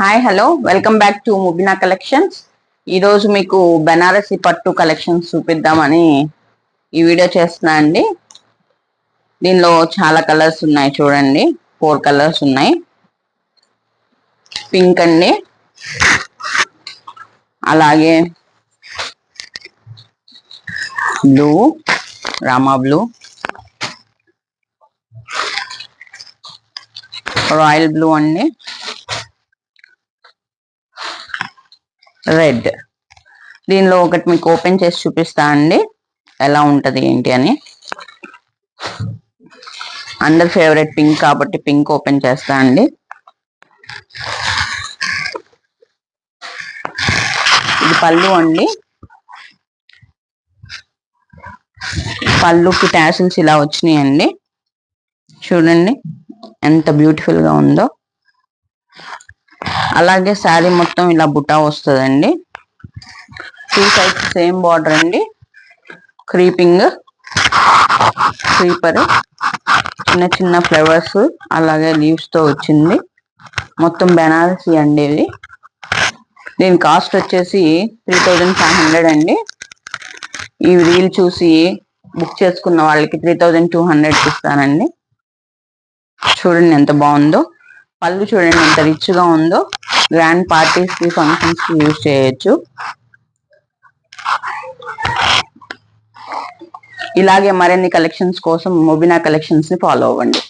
Hi hello welcome back to Mubina collections. ఈరోజు మీకు బెనారసి పట్టు కలెక్షన్స్ చూపిద్దామని ఈ వీడియో చేస్తున్నా అండి. దీనిలో చాలా కలర్స్ ఉన్నాయి, చూడండి 4 కలర్స్ ఉన్నాయి. పింక్ అండి, అలాగే blue, Rama blue, royal blue అండి, రెడ్. దీనిలో ఒకటి మీకు ఓపెన్ చేసి చూపిస్తా అండి ఎలా ఉంటది ఏంటి అని. అందరి ఫేవరెట్ పింక్ కాబట్టి పింక్ ఓపెన్ చేస్తా అండి. ఇది పళ్ళు అండి. పళ్ళుకి టాసిల్స్ ఇలా వచ్చినాయండి, చూడండి ఎంత బ్యూటిఫుల్ గా ఉందో. అలాగే శారీ మొత్తం ఇలా బుటా వస్తుందండి. 2 సైడ్స్ సేమ్ బార్డర్ అండి. క్రీపర్, చిన్న చిన్న ఫ్లవర్స్, అలాగే లీవ్స్ తో వచ్చింది. మొత్తం బెనారసి అండి ఇది. దీని కాస్ట్ వచ్చేసి 3500 అండి. ఈ రీల్ చూసి బుక్ చేసుకున్న వాళ్ళకి 3200 ఇస్తానండి. చూడండి ఎంత బాగుందో. పళ్ళు చూడండి ఎంత రిచ్ గా ఉందో. గ్రాండ్ పార్టీస్ కి, ఫంక్షన్స్ కి యూజ్ చేయొచ్చు. ఇలాగే మరిన్ని కలెక్షన్స్ కోసం ముబినా కలెక్షన్స్ ని ఫాలో అవ్వండి.